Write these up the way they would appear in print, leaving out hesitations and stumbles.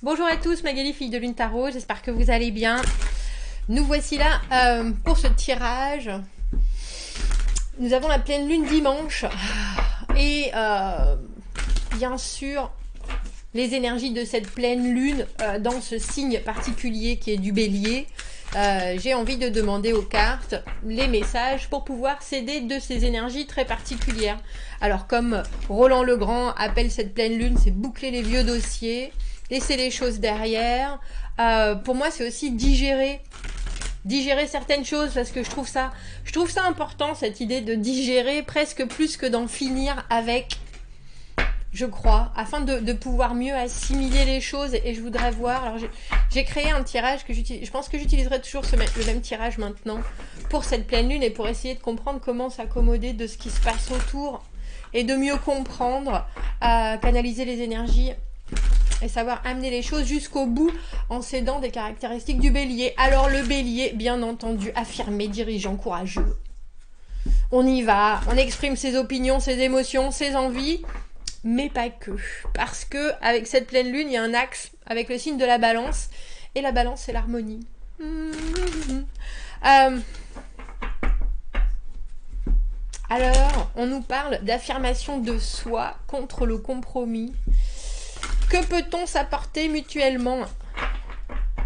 Bonjour à tous, Magali, fille de Lune Tarot, j'espère que vous allez bien. Nous voici là pour ce tirage. Nous avons la pleine lune dimanche et bien sûr les énergies de cette pleine lune dans ce signe particulier qui est du bélier. J'ai envie de demander aux cartes les messages pour pouvoir s'aider de ces énergies très particulières. Alors comme Roland Legrand appelle cette pleine lune, c'est boucler les vieux dossiers, laisser les choses derrière. Pour moi, c'est aussi digérer certaines choses parce que je trouve ça important, cette idée de digérer presque plus que d'en finir avec, je crois, afin de pouvoir mieux assimiler les choses. Et je voudrais voir, alors j'ai créé un tirage que j'utilise, je pense que j'utiliserai toujours le même tirage maintenant pour cette pleine lune et pour essayer de comprendre comment s'accommoder de ce qui se passe autour et de mieux comprendre, canaliser les énergies et savoir amener les choses jusqu'au bout en s'aidant des caractéristiques du bélier. Alors le bélier, bien entendu, affirmé, dirigeant, courageux. On y va, on exprime ses opinions, ses émotions, ses envies, mais pas que. Parce que avec cette pleine lune, il y a un axe avec le signe de la balance, et la balance, c'est l'harmonie. Alors, on nous parle d'affirmation de soi contre le compromis. Que peut-on s'apporter mutuellement?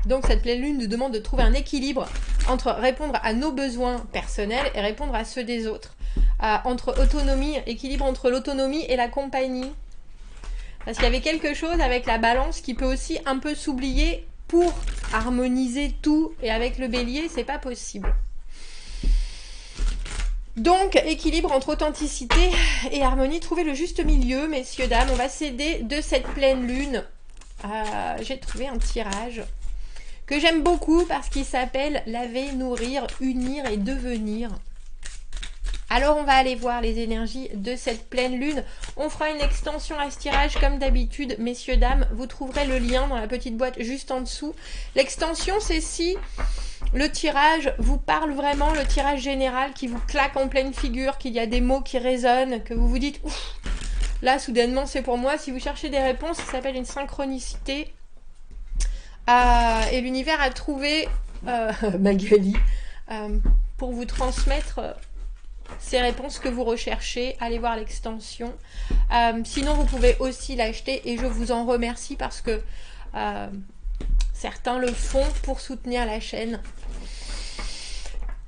Donc cette pleine lune nous demande de trouver un équilibre entre répondre à nos besoins personnels et répondre à ceux des autres. Entre autonomie, équilibre entre l'autonomie et la compagnie. Parce qu'il y avait quelque chose avec la balance qui peut aussi un peu s'oublier pour harmoniser tout. Et avec le bélier, c'est pas possible. Donc, équilibre entre authenticité et harmonie, trouver le juste milieu, messieurs, dames. On va s'aider de cette pleine lune. J'ai trouvé un tirage que j'aime beaucoup parce qu'il s'appelle « Laver, nourrir, unir et devenir ». Alors, on va aller voir les énergies de cette pleine lune. On fera une extension à ce tirage comme d'habitude, messieurs, dames. Vous trouverez le lien dans la petite boîte juste en dessous. L'extension, c'est si le tirage vous parle vraiment, le tirage général qui vous claque en pleine figure, qu'il y a des mots qui résonnent, que vous vous dites « Ouf, là, soudainement, c'est pour moi ». Si vous cherchez des réponses, ça s'appelle une synchronicité. Et l'univers a trouvé Magali pour vous transmettre ces réponses que vous recherchez. Allez voir l'extension. Sinon, vous pouvez aussi l'acheter et je vous en remercie parce que certains le font pour soutenir la chaîne.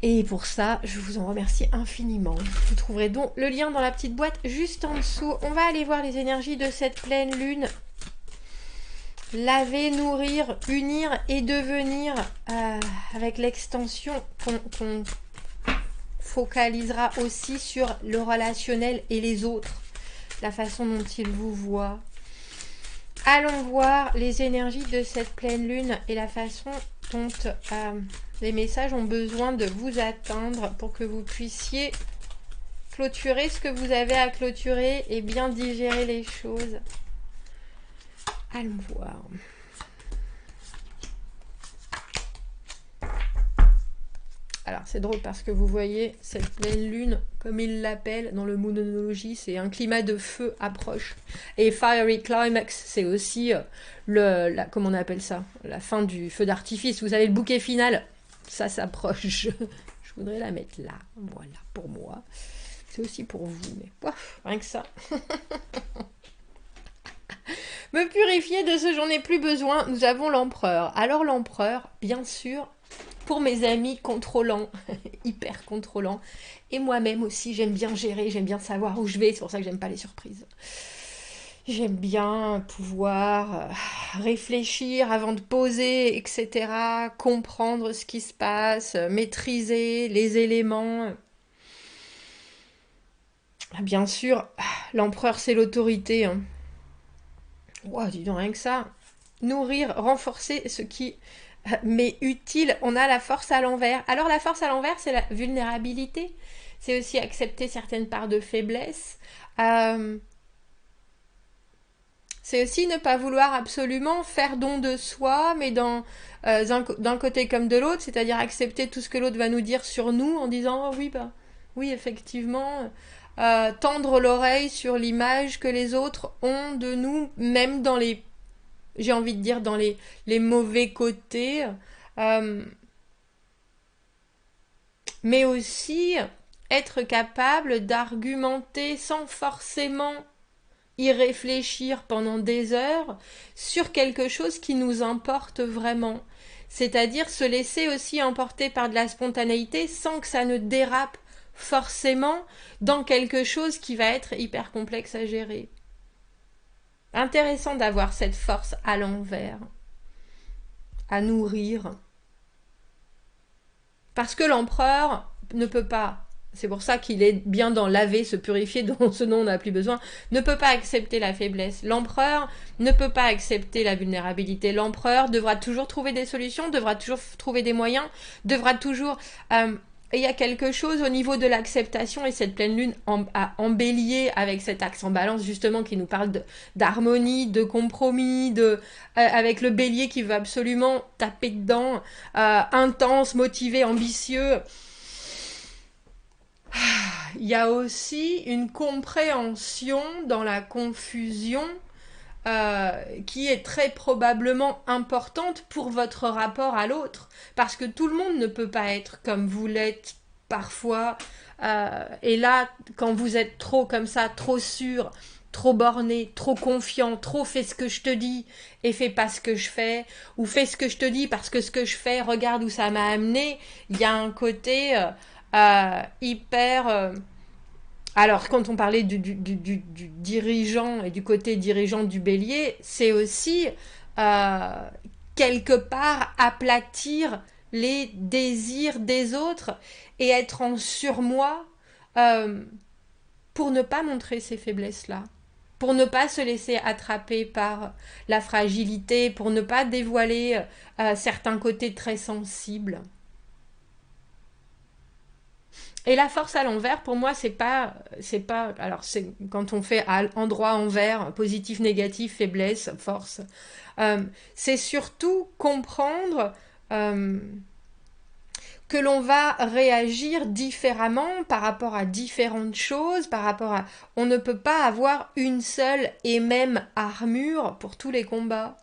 Et pour ça, je vous en remercie infiniment. Vous trouverez donc le lien dans la petite boîte juste en dessous. On va aller voir les énergies de cette pleine lune. Laver, nourrir, unir et devenir, avec l'extension qu'on focalisera aussi sur le relationnel et les autres, la façon dont ils vous voient. Allons voir les énergies de cette pleine lune et la façon dont les messages ont besoin de vous atteindre pour que vous puissiez clôturer ce que vous avez à clôturer et bien digérer les choses. Allons voir. Alors c'est drôle parce que vous voyez cette pleine lune, comme il l'appelle dans le Moonologie, c'est un climat de feu approche. Et Fiery Climax, c'est aussi comment on appelle ça, la fin du feu d'artifice. Vous savez, le bouquet final, ça s'approche. Je voudrais la mettre là, voilà, pour moi. C'est aussi pour vous, mais ouf, rien que ça. Me purifier de ce j'en ai plus besoin, nous avons l'empereur. Alors l'empereur, bien sûr, pour mes amis contrôlants, hyper contrôlants, et moi-même aussi, j'aime bien gérer, j'aime bien savoir où je vais, c'est pour ça que j'aime pas les surprises. J'aime bien pouvoir réfléchir avant de poser, etc., comprendre ce qui se passe, maîtriser les éléments. Bien sûr, l'empereur, c'est l'autorité, hein. Wow, dis donc, rien que ça. Nourrir, renforcer ce qui m'est utile. On a la force à l'envers. Alors la force à l'envers, c'est la vulnérabilité. C'est aussi accepter certaines parts de faiblesse. C'est aussi ne pas vouloir absolument faire don de soi, mais d'un côté comme de l'autre, c'est-à-dire accepter tout ce que l'autre va nous dire sur nous en disant oh, oui, bah, oui, effectivement. Tendre l'oreille sur l'image que les autres ont de nous, même dans les j'ai envie de dire, dans les mauvais côtés, euh, mais aussi être capable d'argumenter sans forcément y réfléchir pendant des heures sur quelque chose qui nous importe vraiment. C'est-à-dire se laisser aussi emporter par de la spontanéité sans que ça ne dérape forcément dans quelque chose qui va être hyper complexe à gérer. Intéressant d'avoir cette force à l'envers, à nourrir. Parce que l'empereur ne peut pas, c'est pour ça qu'il est bien dans laver, se purifier, ce dont on n'a plus besoin, ne peut pas accepter la faiblesse. L'empereur ne peut pas accepter la vulnérabilité. L'empereur devra toujours trouver des solutions, devra toujours trouver des moyens, devra toujours... et il y a quelque chose au niveau de l'acceptation, et cette pleine lune en bélier avec cet axe en balance justement qui nous parle d'harmonie, de compromis, avec le bélier qui veut absolument taper dedans, intense, motivé, ambitieux. Il y a aussi une compréhension dans la confusion qui est très probablement importante pour votre rapport à l'autre. Parce que tout le monde ne peut pas être comme vous l'êtes parfois. Et là, quand vous êtes trop comme ça, trop sûr, trop borné, trop confiant, trop fais ce que je te dis et fais pas ce que je fais, ou fais ce que je te dis parce que ce que je fais, regarde où ça m'a amené, il y a un côté hyper... alors, quand on parlait du dirigeant et du côté dirigeant du bélier, c'est aussi euh, quelque part aplatir les désirs des autres et être en surmoi euh, pour ne pas montrer ces faiblesses-là, pour ne pas se laisser attraper par la fragilité, pour ne pas dévoiler certains côtés très sensibles. Et la force à l'envers, pour moi, c'est pas, alors c'est quand on fait endroit envers, positif, négatif, faiblesse, force. C'est surtout comprendre euh, que l'on va réagir différemment par rapport à différentes choses, par rapport à, on ne peut pas avoir une seule et même armure pour tous les combats.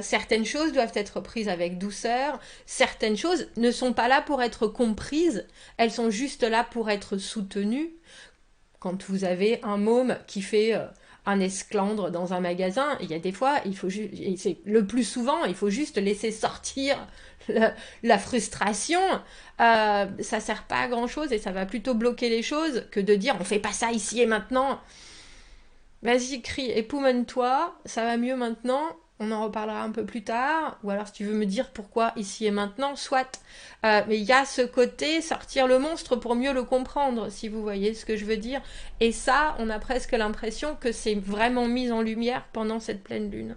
Certaines choses doivent être prises avec douceur, certaines choses ne sont pas là pour être comprises, elles sont juste là pour être soutenues. Quand vous avez un môme qui fait un esclandre dans un magasin, il y a des fois, il faut le plus souvent, il faut juste laisser sortir la frustration. Ça sert pas à grand chose et ça va plutôt bloquer les choses que de dire on fait pas ça ici et maintenant. Vas-y, crie, époumonne-toi, ça va mieux maintenant, on en reparlera un peu plus tard, ou alors si tu veux me dire pourquoi ici et maintenant, soit. Mais il y a ce côté sortir le monstre pour mieux le comprendre, si vous voyez ce que je veux dire. Et ça, on a presque l'impression que c'est vraiment mis en lumière pendant cette pleine lune.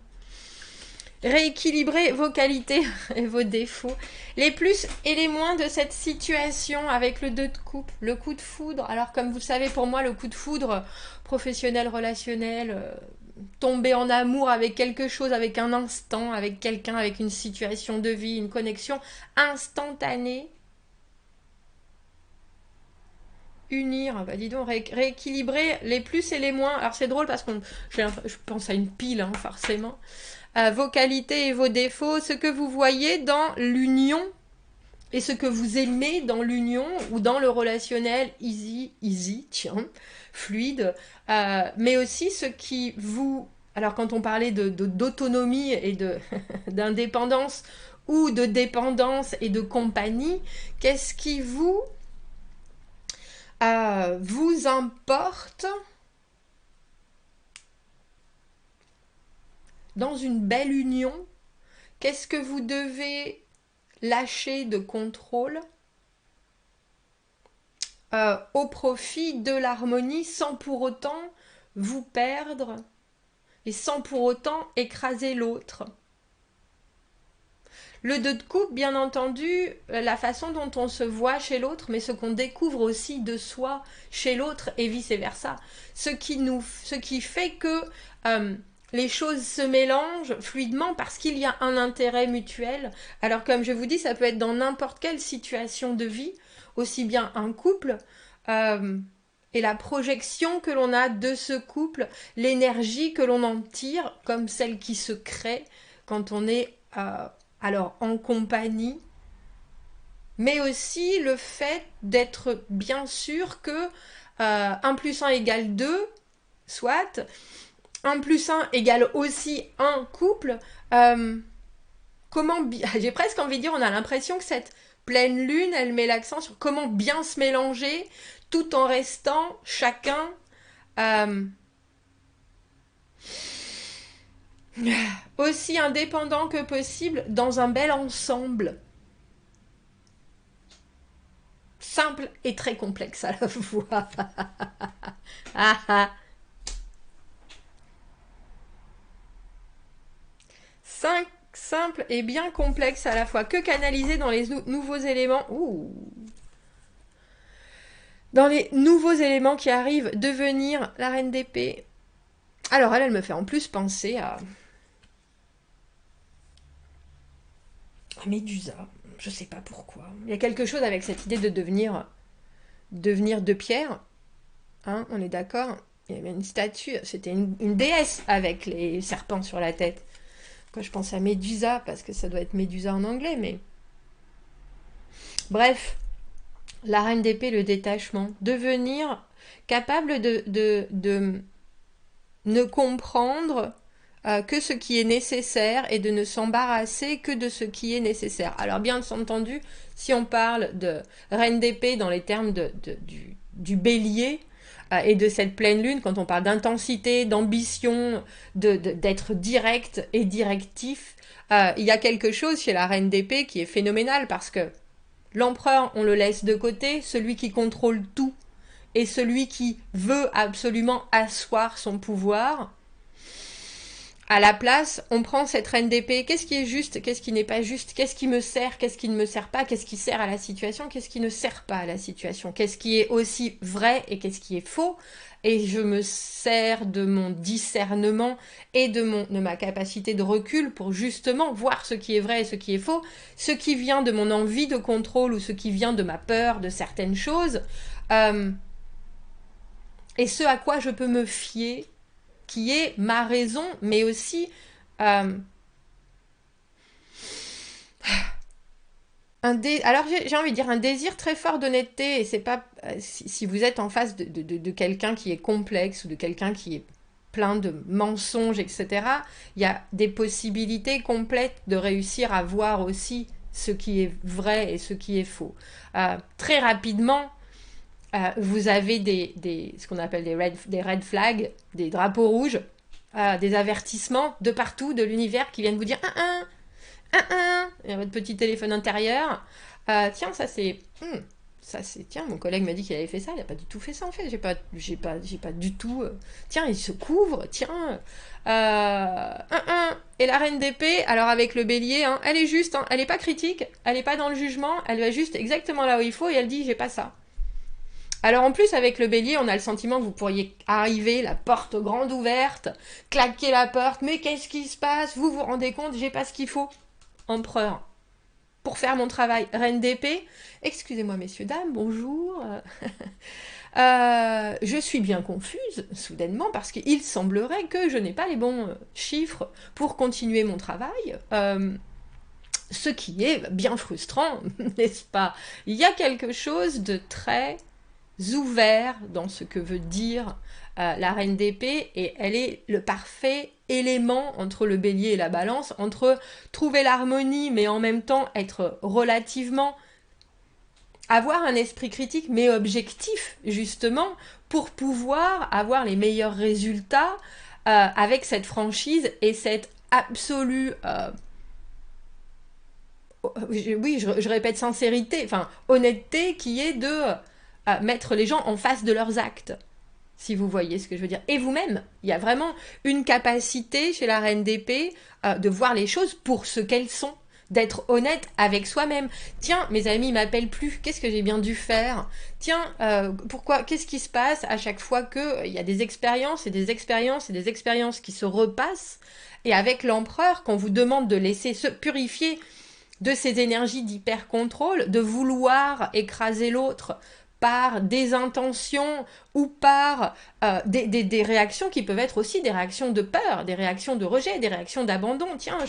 Rééquilibrer vos qualités et vos défauts, les plus et les moins de cette situation avec le 2 de coupe, le coup de foudre. Alors comme vous le savez, pour moi, le coup de foudre professionnel, relationnel, tomber en amour avec quelque chose, avec un instant, avec quelqu'un, avec une situation de vie, une connexion instantanée. Unir, bah dis donc, rééquilibrer les plus et les moins. Alors c'est drôle parce que je pense à une pile, hein, forcément. Vos qualités et vos défauts, ce que vous voyez dans l'union et ce que vous aimez dans l'union ou dans le relationnel easy, tiens, fluide, mais aussi ce qui vous... Alors quand on parlait d'autonomie et d'indépendance ou de dépendance et de compagnie, qu'est-ce qui vous importe dans une belle union? Qu'est-ce que vous devez lâcher de contrôle au profit de l'harmonie sans pour autant vous perdre et sans pour autant écraser l'autre? Le 2 de coupe, bien entendu, la façon dont on se voit chez l'autre, mais ce qu'on découvre aussi de soi chez l'autre et vice-versa. Ce qui fait que les choses se mélangent fluidement parce qu'il y a un intérêt mutuel. Alors comme je vous dis, ça peut être dans n'importe quelle situation de vie, aussi bien un couple, et la projection que l'on a de ce couple, l'énergie que l'on en tire, comme celle qui se crée quand on est alors en compagnie, mais aussi le fait d'être bien sûr que 1 plus 1 égale 2, soit, 1 plus 1 égale aussi un couple. J'ai presque envie de dire, on a l'impression que cette pleine lune, elle met l'accent sur comment bien se mélanger tout en restant chacun aussi indépendant que possible dans un bel ensemble. Simple et très complexe à la fois. Simple et bien complexe à la fois. Que canaliser dans les nouveaux éléments. Dans les nouveaux éléments qui arrivent, devenir la reine d'épée. Alors elle me fait en plus penser à Médusa. Je sais pas pourquoi. Il y a quelque chose avec cette idée de devenir de pierre. Hein, on est d'accord. Il y avait une statue, c'était une déesse avec les serpents sur la tête. Quand je pense à Médusa, parce que ça doit être Médusa en anglais, mais... Bref, la reine d'épée, le détachement. Devenir capable de ne comprendre que ce qui est nécessaire et de ne s'embarrasser que de ce qui est nécessaire. Alors bien entendu, si on parle de reine d'épée dans les termes du bélier et de cette pleine lune, quand on parle d'intensité, d'ambition, d'être direct et directif, il y a quelque chose chez la reine d'épée qui est phénoménal parce que l'empereur, on le laisse de côté, celui qui contrôle tout et celui qui veut absolument asseoir son pouvoir. À la place, on prend cette reine d'épée. Qu'est-ce qui est juste? Qu'est-ce qui n'est pas juste? Qu'est-ce qui me sert? Qu'est-ce qui ne me sert pas? Qu'est-ce qui sert à la situation? Qu'est-ce qui ne sert pas à la situation? Qu'est-ce qui est aussi vrai et qu'est-ce qui est faux? Et je me sers de mon discernement et de ma capacité de recul pour justement voir ce qui est vrai et ce qui est faux, ce qui vient de mon envie de contrôle ou ce qui vient de ma peur de certaines choses, et ce à quoi je peux me fier, qui est ma raison, mais aussi alors j'ai envie de dire un désir très fort d'honnêteté, et c'est pas si vous êtes en face de quelqu'un qui est complexe ou de quelqu'un qui est plein de mensonges, etc., il y a des possibilités complètes de réussir à voir aussi ce qui est vrai et ce qui est faux. Très rapidement, vous avez ce qu'on appelle des red flags, des drapeaux rouges, des avertissements de partout de l'univers qui viennent vous dire et votre petit téléphone intérieur. Tiens, tiens, mon collègue m'a dit qu'il avait fait ça, il n'a pas du tout fait ça en fait. J'ai pas du tout. Tiens, il se couvre. Tiens. Et la reine d'épée, alors avec le bélier, elle est juste, elle n'est pas critique, elle n'est pas dans le jugement, elle va juste exactement là où il faut et elle dit j'ai pas ça. Alors en plus avec le bélier, on a le sentiment que vous pourriez arriver, la porte grande ouverte, claquer la porte, mais qu'est-ce qui se passe? Vous vous rendez compte, j'ai pas ce qu'il faut. Empereur, pour faire mon travail. Reine d'épée, excusez-moi messieurs, dames, bonjour. Je suis bien confuse, soudainement, parce qu'il semblerait que je n'ai pas les bons chiffres pour continuer mon travail. Ce qui est bien frustrant, n'est-ce pas? Il y a quelque chose de très ouvert dans ce que veut dire la reine d'épée, et elle est le parfait élément entre le bélier et la balance, entre trouver l'harmonie mais en même temps être relativement, avoir un esprit critique mais objectif justement pour pouvoir avoir les meilleurs résultats avec cette franchise et cette absolue je répète sincérité, enfin honnêteté qui est de mettre les gens en face de leurs actes, si vous voyez ce que je veux dire. Et vous-même, il y a vraiment une capacité chez la reine d'épée de voir les choses pour ce qu'elles sont, d'être honnête avec soi-même. Tiens, mes amis m'appellent plus, qu'est-ce que j'ai bien dû faire? Tiens, pourquoi? Qu'est-ce qui se passe à chaque fois qu'il y a des expériences et des expériences et des expériences qui se repassent? Et avec l'empereur, qu'on vous demande de laisser se purifier de ces énergies d'hyper-contrôle, de vouloir écraser l'autre par des intentions ou par des réactions qui peuvent être aussi des réactions de peur, des réactions de rejet, des réactions d'abandon. Tiens,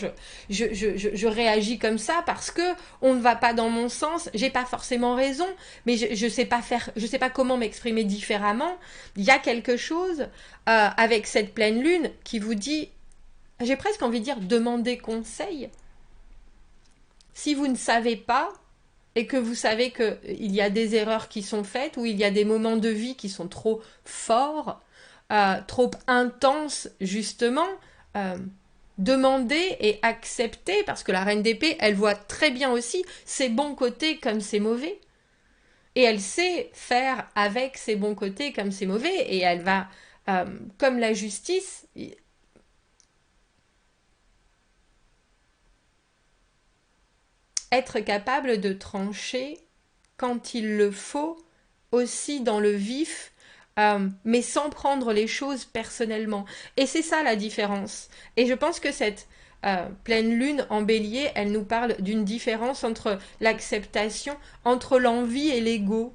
je réagis comme ça parce que on ne va pas dans mon sens, j'ai pas forcément raison, mais je sais pas comment m'exprimer différemment. Il y a quelque chose avec cette pleine lune qui vous dit, j'ai presque envie de dire, demandez conseil. Si vous ne savez pas, et que vous savez qu'il y a des erreurs qui sont faites, ou il y a des moments de vie qui sont trop forts, trop intenses, justement, demandez et acceptez, parce que la reine d'épée, elle voit très bien aussi ses bons côtés comme ses mauvais. Et elle sait faire avec ses bons côtés comme ses mauvais, et elle va, comme la justice, être capable de trancher quand il le faut, aussi dans le vif, mais sans prendre les choses personnellement. Et c'est ça la différence. Et je pense que cette pleine lune en bélier, elle nous parle d'une différence entre l'acceptation, entre l'envie et l'ego,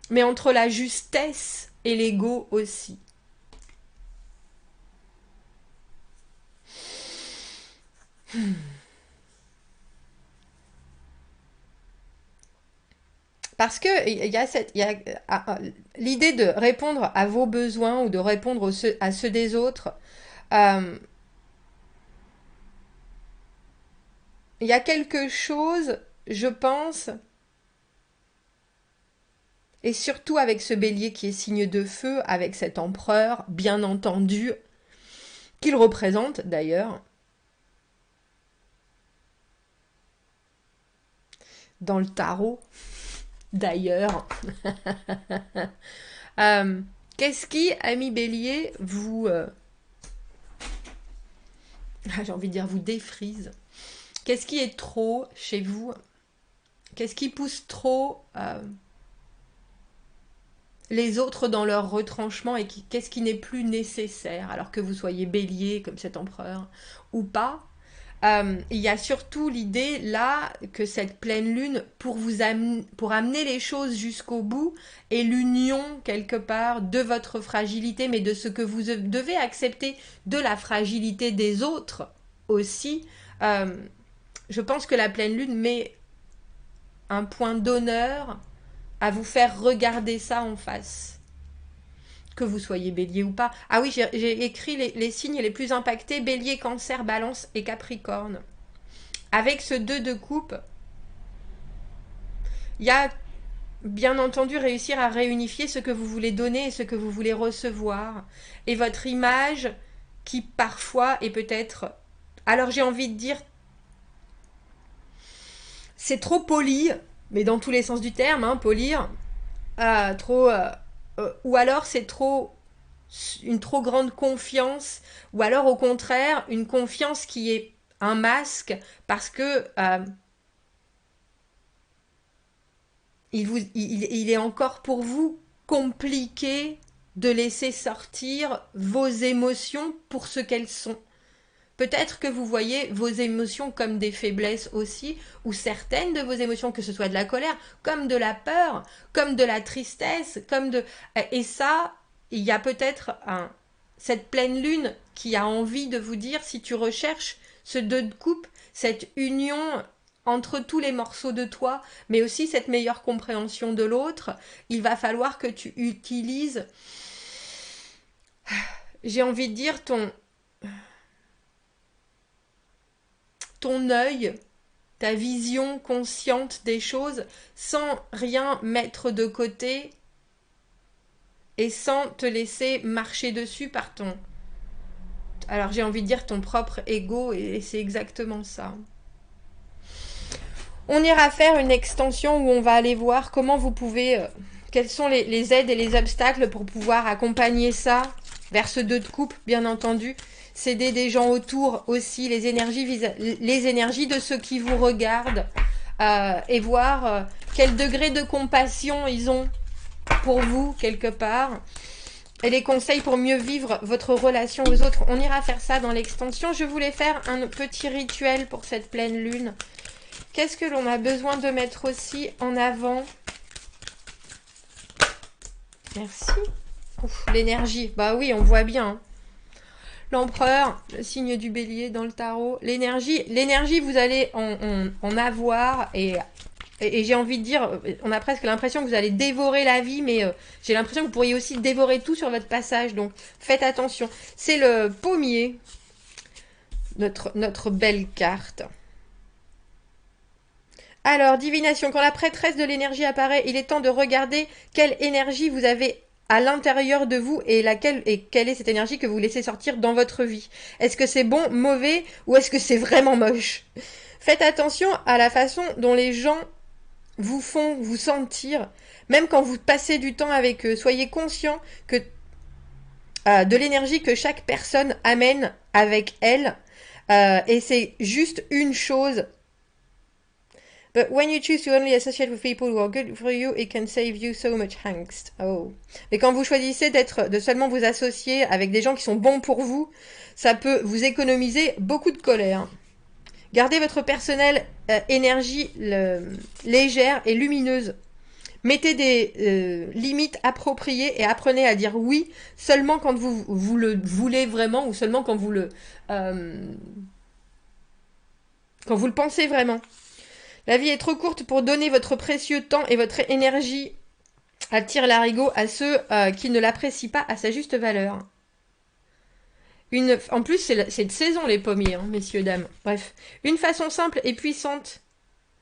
mais entre la justesse et l'ego aussi. Parce que il y a l'idée de répondre à vos besoins ou de répondre à ceux des autres. euh, il y a quelque chose, je pense, et surtout avec ce bélier qui est signe de feu, avec cet empereur, bien entendu, qu'il représente d'ailleurs, dans le tarot, d'ailleurs. Qu'est-ce qui, ami bélier, vous... j'ai envie de dire vous défrise. Qu'est-ce qui est trop chez vous? Qu'est-ce qui pousse trop les autres dans leur retranchement et qu'est-ce qui n'est plus nécessaire alors que vous soyez bélier comme cet empereur ou pas? Il y a surtout l'idée là que cette pleine lune, pour amener les choses jusqu'au bout, est l'union quelque part de votre fragilité, mais de ce que vous devez accepter de la fragilité des autres aussi. Je pense que la pleine lune met un point d'honneur à vous faire regarder ça en face. Que vous soyez bélier ou pas. Ah oui, j'ai écrit les signes les plus impactés, bélier, cancer, balance et capricorne. Avec ce 2 de coupe, il y a bien entendu réussir à réunifier ce que vous voulez donner et ce que vous voulez recevoir. Et votre image qui parfois est peut-être... Alors j'ai envie de dire... C'est trop poli, mais dans tous les sens du terme, hein, polir. Trop... ou alors c'est une trop grande confiance, ou alors au contraire une confiance qui est un masque parce que il est encore pour vous compliqué de laisser sortir vos émotions pour ce qu'elles sont. Peut-être que vous voyez vos émotions comme des faiblesses aussi, ou certaines de vos émotions, que ce soit de la colère, comme de la peur, comme de la tristesse, Et ça, il y a peut-être cette pleine lune qui a envie de vous dire, si tu recherches ce 2 de coupe, cette union entre tous les morceaux de toi, mais aussi cette meilleure compréhension de l'autre, il va falloir que tu utilises, j'ai envie de dire, ton œil, ta vision consciente des choses, sans rien mettre de côté et sans te laisser marcher dessus par alors j'ai envie de dire ton propre ego, et c'est exactement ça. On ira faire une extension où on va aller voir comment vous pouvez, quelles sont les aides et les obstacles pour pouvoir accompagner ça vers ce 2 de coupe, bien entendu. S'aider des gens autour aussi, les énergies de ceux qui vous regardent, et voir quel degré de compassion ils ont pour vous quelque part, et les conseils pour mieux vivre votre relation aux autres. On ira faire ça dans l'extension. Je voulais faire un petit rituel pour cette pleine lune. Qu'est-ce que l'on a besoin de mettre aussi en avant Merci. Ouf, l'énergie. Bah oui, on voit bien. L'empereur, le signe du bélier dans le tarot. L'énergie, vous allez en avoir. Et j'ai envie de dire, on a presque l'impression que vous allez dévorer la vie. Mais j'ai l'impression que vous pourriez aussi dévorer tout sur votre passage. Donc faites attention. C'est le pommier. Notre belle carte. Alors, divination, quand la prêtresse de l'énergie apparaît, il est temps de regarder quelle énergie vous avez à l'intérieur de vous et quelle est cette énergie que vous laissez sortir dans votre vie. Est-ce que c'est bon, mauvais ou est-ce que c'est vraiment moche? Faites attention à la façon dont les gens vous font vous sentir, même quand vous passez du temps avec eux. Soyez conscient que de l'énergie que chaque personne amène avec elle. Et c'est juste une chose. But when you choose to only associate with people who are good for you, it can save you so much angst. Oh. Mais quand vous choisissez de seulement vous associer avec des gens qui sont bons pour vous, ça peut vous économiser beaucoup de colère. Gardez votre personnel énergie légère et lumineuse. Mettez des limites appropriées et apprenez à dire oui seulement quand vous le voulez vraiment ou seulement quand vous le pensez vraiment. La vie est trop courte pour donner votre précieux temps et votre énergie à tire-larigot à ceux qui ne l'apprécient pas à sa juste valeur. En plus, c'est de saison les pommiers, hein, messieurs, dames. Bref, une façon simple et puissante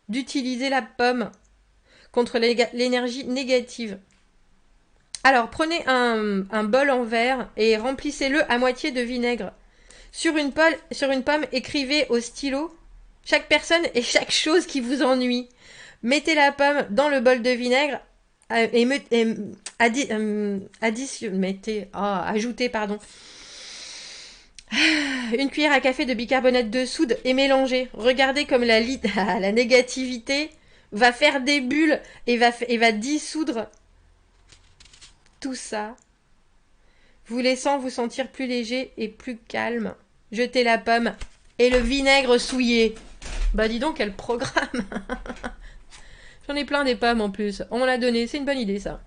d'utiliser la pomme contre l'énergie négative. Alors, prenez un bol en verre et remplissez-le à moitié de vinaigre. Sur une pomme, écrivez au stylo chaque personne et chaque chose qui vous ennuie. Mettez la pomme dans le bol de vinaigre ajoutez une cuillère à café de bicarbonate de soude et mélangez. Regardez comme la négativité va faire des bulles et va dissoudre tout ça, vous laissant vous sentir plus léger et plus calme. Jetez la pomme et le vinaigre souillé. Bah dis donc, quel programme. J'en ai plein des pommes en plus. On m'en a donné, c'est une bonne idée ça.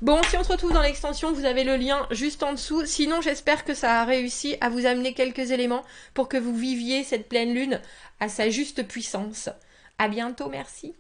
Bon, si on se retrouve dans l'extension, vous avez le lien juste en dessous. Sinon, j'espère que ça a réussi à vous amener quelques éléments pour que vous viviez cette pleine lune à sa juste puissance. À bientôt, merci.